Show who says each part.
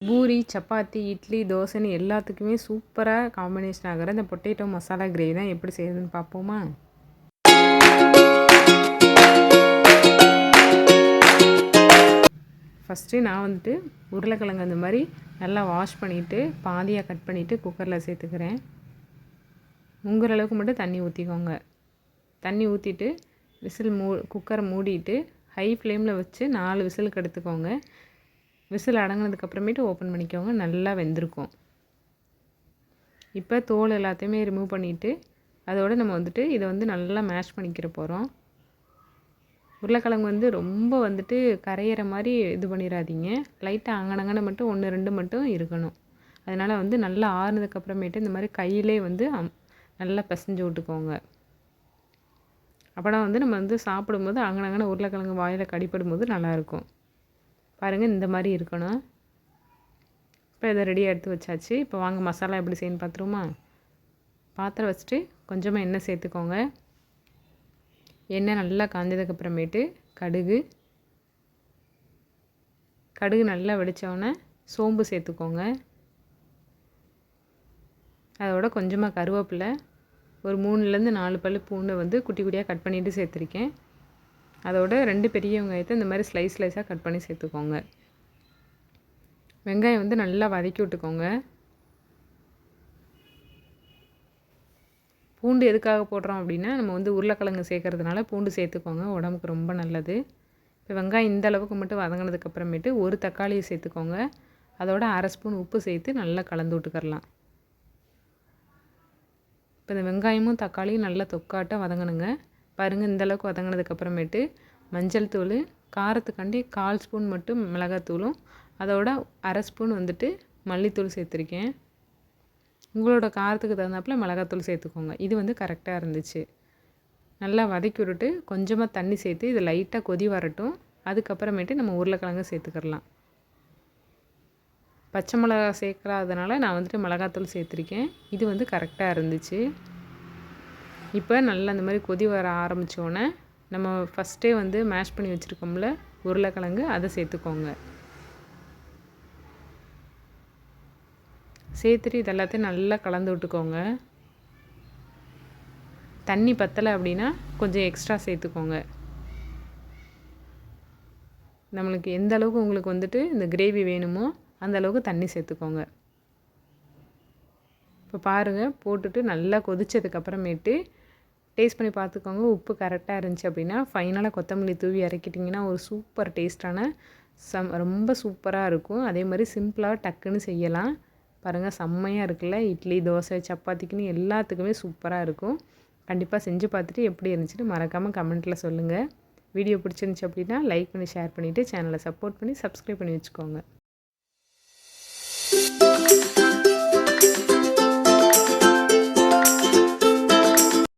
Speaker 1: பூரி, சப்பாத்தி, இட்லி, தோசைன்னு எல்லாத்துக்குமே சூப்பராக காம்பினேஷன் ஆகிற இந்த பொட்டேட்டோ மசாலா கிரேவி தான் எப்படி செய்யுதுன்னு பார்ப்போமா? ஃபஸ்ட்டு நான் வந்துட்டு உருளைக்கிழங்கு அந்த மாதிரி நல்லா வாஷ் பண்ணிவிட்டு பாதியாக கட் பண்ணிவிட்டு குக்கரில் சேர்த்துக்கிறேன். முங்குற அளவுக்கு மட்டும் தண்ணி ஊற்றிக்கோங்க. தண்ணி ஊற்றிட்டு குக்கரை மூடிட்டு ஹை ஃப்ளேமில் வச்சு 4 விசிலுக்கு எடுத்துக்கோங்க. விசில் அடங்கினதுக்கப்புறமேட்டு ஓப்பன் பண்ணிக்கோங்க. நல்லா வெந்திருக்கும். இப்போ தோல் எல்லாத்தையுமே ரிமூவ் பண்ணிவிட்டு அதோடு நம்ம வந்துட்டு இதை நல்லா மேஷ் பண்ணிக்கிற போகிறோம். உருளைக்கிழங்கு ரொம்ப வந்துட்டு கரையிற மாதிரி இது பண்ணிடாதீங்க. லைட்டாக அங்கனங்கன மட்டும் 1, 2 மட்டும் இருக்கணும். அதனால் நல்லா ஆறுனதுக்கப்புறமேட்டு இந்த மாதிரி கையிலே நல்லா பிசைஞ்சு விட்டுக்கோங்க. அப்போனா நம்ம சாப்பிடும்போது அங்கனங்கன உருளைக்கிழங்கு வாயில் கடிப்படும்போது நல்லாயிருக்கும். பாருங்கள், இந்த மாதிரி இருக்கணும். இப்போ இதை ரெடியாக எடுத்து வச்சாச்சு. இப்போ வாங்க மசாலா எப்படி செய்யணும்னு பார்த்துருவோமா? பாத்திரம் வச்சுட்டு கொஞ்சமாக எண்ணெய் சேர்த்துக்கோங்க. எண்ணெய் நல்லா காஞ்சதுக்கப்புறமேட்டு கடுகு நல்லா வெடித்தோடனே சோம்பு சேர்த்துக்கோங்க. அதோட கொஞ்சமாக கருவேப்பிலை, ஒரு 3லேருந்து 4 பல் பூண்டை குட்டி குட்டியாக கட் பண்ணிவிட்டு சேர்த்துருக்கேன். அதோட 2 பெரிய வெங்காயத்தை இந்த மாதிரி ஸ்லைஸாக கட் பண்ணி சேர்த்துக்கோங்க. வெங்காயம் நல்லா வதக்கி விட்டுக்கோங்க. பூண்டு எதுக்காக போடுறோம் அப்படின்னா, நம்ம உருளைக்கிழங்கு சேர்க்கறதுனால பூண்டு சேர்த்துக்கோங்க, உடம்புக்கு ரொம்ப நல்லது. இப்போ வெங்காயம் இந்த அளவுக்கு மட்டும் வதங்கினதுக்கப்புறமேட்டு ஒரு தக்காளியை சேர்த்துக்கோங்க. அதோட 1/2 ஸ்பூன் உப்பு சேர்த்து நல்லா கலந்து விட்டுக்கரலாம். இப்போ இந்த வெங்காயமும் தக்காளியும் நல்லா தொக்காட்ட வதங்கணுங்க. பாருங்கள், இந்தளவுக்கு வதங்கினதுக்கப்புறமேட்டு மஞ்சள் தூள், காரத்துக்காண்டி 1/4 ஸ்பூன் மட்டும் மிளகாத்தூளும் அதோட 1/2 ஸ்பூன் மல்லித்தூள் சேர்த்துருக்கேன். உங்களோட காரத்துக்கு தகுந்தாப்பில் மிளகாத்தூள் சேர்த்துக்கோங்க. இது கரெக்டாக இருந்துச்சு. நல்லா வதக்கி விட்டுட்டு கொஞ்சமாக தண்ணி சேர்த்து இது லைட்டாக கொதி வரட்டும். அதுக்கப்புறமேட்டு நம்ம உருளைக்கிழங்கு சேர்த்துக்கிறலாம். பச்சை மிளகா சேர்க்காதனால நான் மிளகாத்தூள் சேர்த்துருக்கேன். இது கரெக்டாக இருந்துச்சு. இப்போ நல்லா இந்த மாதிரி கொதி வர ஆரம்பித்தோடனே நம்ம ஃபஸ்ட்டே மேஷ் பண்ணி வச்சுருக்கோம்ல உருளைக்கிழங்கு, அதை சேர்த்துக்கோங்க. சேர்த்துட்டு இது எல்லாத்தையும் நல்லா கலந்து விட்டுக்கோங்க. தண்ணி பத்தலை அப்படின்னா கொஞ்சம் எக்ஸ்ட்ரா சேர்த்துக்கோங்க. நம்மளுக்கு எந்த அளவுக்கு உங்களுக்கு இந்த கிரேவி வேணுமோ அந்த அளவுக்கு தண்ணி சேர்த்துக்கோங்க. இப்போ பாருங்கள், போட்டுட்டு நல்லா கொதித்ததுக்கப்புறமேட்டு டேஸ்ட் பண்ணி பார்த்துக்கோங்க. உப்பு கரெக்டாக இருந்துச்சு அப்படின்னா ஃபைனலாக கொத்தமல்லி தூவி இறக்கிட்டிங்கன்னா ஒரு சூப்பர் டேஸ்ட்டான ரொம்ப சூப்பராக இருக்கும். அதே மாதிரி சிம்பிளாக டக்குன்னு செய்யலாம். பாருங்கள், செம்மையாக இருக்குல்ல. இட்லி, தோசை, சப்பாத்திக்குன்னு எல்லாத்துக்குமே சூப்பராக இருக்கும். கண்டிப்பாக செஞ்சு பார்த்துட்டு எப்படி இருந்துச்சுன்னு மறக்காமல் கமெண்ட்டில் சொல்லுங்கள். வீடியோ பிடிச்சிருந்துச்சி அப்படின்னா லைக் பண்ணி ஷேர் பண்ணிவிட்டு சேனலை சப்போர்ட் பண்ணி சப்ஸ்கிரைப் பண்ணி வச்சுக்கோங்க.